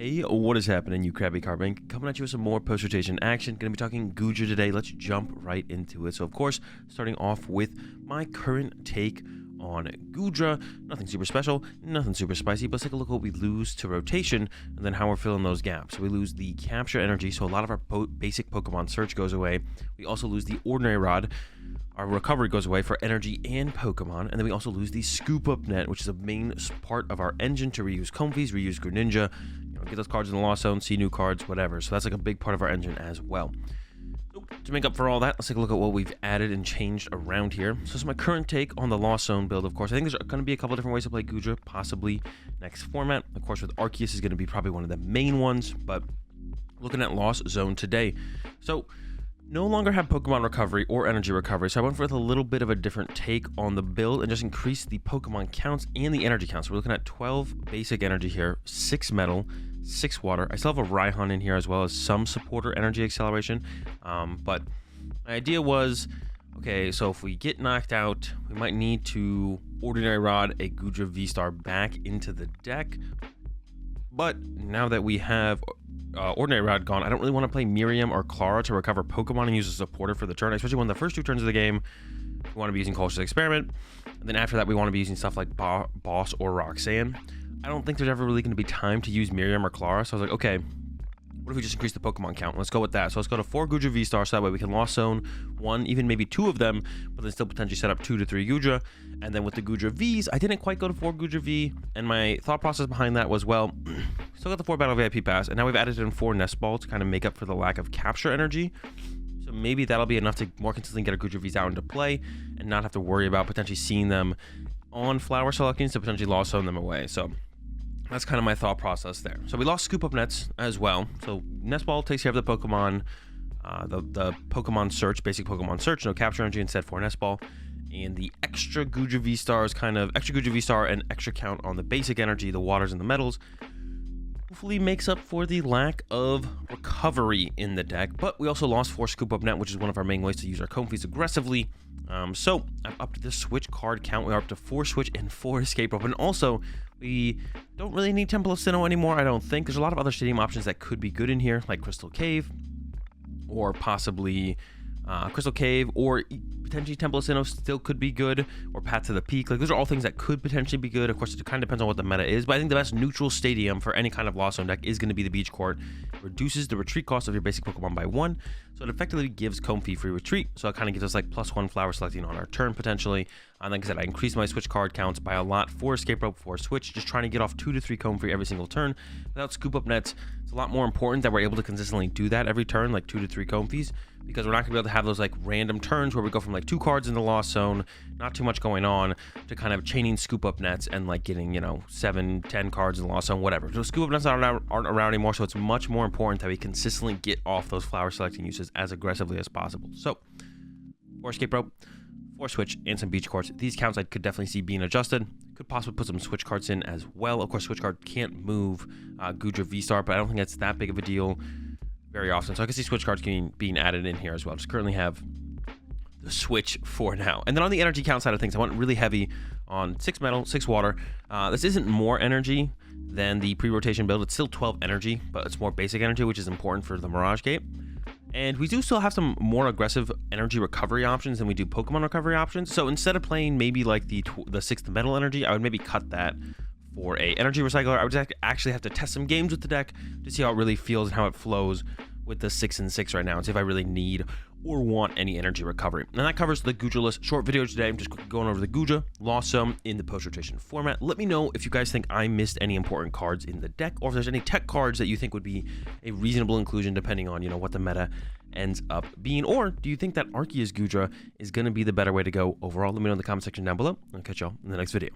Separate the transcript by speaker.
Speaker 1: Hey, what is happening, you Krabby Carbink? Coming at you with some more post-rotation action. Gonna be talking Goodra today. Let's jump right into it. So, of course, starting off with my current take on Goodra. Nothing super special, nothing super spicy, but let's take a look at what we lose to rotation and then how we're filling those gaps. So we lose the capture energy, so a lot of our basic Pokemon search goes away. We also lose the ordinary rod. Our recovery goes away for energy and Pokemon, and then we also lose the scoop up net, which is a main part of our engine to reuse Comfeys, reuse Greninja, get those cards in the Lost Zone, see new cards, whatever. So that's like a big part of our engine as well. So to make up for all that, let's take a look at what we've added and changed around here. So this is my current take on the Lost Zone build, of course. I think there's going to be a couple different ways to play Goodra, possibly next format. Of course, with Arceus is going to be probably one of the main ones, but looking at Lost Zone today. So no longer have Pokemon recovery or energy recovery, so I went with a little bit of a different take on the build and just increased the Pokemon counts and the energy counts. So we're looking at 12 basic energy here, 6 metal, 6 water. I still have a Raihan in here as well as some supporter energy acceleration, but my idea was, okay, so if we get knocked out, we might need to Ordinary Rod a Goodra VSTAR back into the deck, but now that we have Ordinary Rod gone, I don't really want to play Miriam or Clara to recover Pokemon and use a supporter for the turn, especially when the first 2 turns of the game we want to be using Cautious Experiment, and then after that we want to be using stuff like Boss or Roxanne. I don't think there's ever really going to be time to use Miriam or Clara, so I was like, okay, what if we just increase the Pokemon count? Let's go with that. So let's go to 4 Goodra VSTAR, so that way we can Lost Zone 1, even maybe 2 of them, but then still potentially set up 2 to 3 Goodra. And then with the Goodra Vs, I didn't quite go to 4 Goodra V, and my thought process behind that was, well, still got the 4 Battle VIP Pass, and now we've added in 4 Nest Ball to kind of make up for the lack of capture energy. So maybe that'll be enough to more consistently get our Goodra Vs out into play, and not have to worry about potentially seeing them on flower selections to potentially Lost Zone them away. So that's kind of my thought process there. So we lost Scoop Up Nets as well. So Nest Ball takes care of the Pokemon, the Pokemon Search, basic Pokemon Search, no capture energy, instead for Nest Ball. And the extra Goodra VSTAR is kind of extra Goodra VSTAR and extra count on the basic energy, the waters and the metals. Hopefully makes up for the lack of recovery in the deck. But we also lost 4 Scoop Up Net, which is one of our main ways to use our Comfeys aggressively. So I've upped the switch card count. We are up to 4 switch and 4 escape rope. And also, we don't really need Temple of Sinnoh anymore, I don't think. There's a lot of other stadium options that could be good in here, like Crystal Cave, or possibly Crystal Cave, or potentially Temple of Sinnoh still could be good, or Path to the Peak. Like, those are all things that could potentially be good. Of course, it kind of depends on what the meta is, but I think the best neutral stadium for any kind of Lost Zone deck is going to be the Beach Court. It reduces the retreat cost of your basic Pokemon by 1, so it effectively gives Comfey free retreat, so it kind of gives us like +1 flower selecting on our turn potentially. And like I said, I increased my switch card counts by a lot, 4 escape rope, 4 switch, just trying to get off 2 to 3 Comfey every single turn. Without Scoop Up Nets, it's a lot more important that we're able to consistently do that every turn, like 2 to 3 Comfeys, because we're not going to be able to have those like random turns where we go from like 2 cards in the Lost Zone, not too much going on, to kind of chaining Scoop Up Nets and like getting, 7, 10 cards in the Lost Zone, whatever. So Scoop Up Nets aren't around anymore, so it's much more important that we consistently get off those flower selecting uses as aggressively as possible. So 4 escape rope, 4 switch, and some beach courts. These counts I could definitely see being adjusted. Could possibly put some switch cards in as well. Of course, switch card can't move Goodra VSTAR, but I don't think that's that big of a deal very often. So I can see switch cards being added in here as well. Just currently have the switch for now. And then on the energy count side of things, I went really heavy on 6 metal, 6 water. This isn't more energy than the pre-rotation build. It's still 12 energy, but it's more basic energy, which is important for the Mirage Gate. And we do still have some more aggressive energy recovery options than we do Pokemon recovery options. So instead of playing maybe like the 6th metal energy, I would maybe cut that for a energy recycler. I would actually have to test some games with the deck to see how it really feels and how it flows with the 6 and 6 right now, and see if I really need or want any energy recovery. And that covers the Goodra list short video today. I'm just going over the Goodra Lost Zone in the post-rotation format. Let me know if you guys think I missed any important cards in the deck, or if there's any tech cards that you think would be a reasonable inclusion depending on, what the meta ends up being. Or do you think that Arceus Goodra is going to be the better way to go overall? Let me know in the comment section down below. I'll catch y'all in the next video.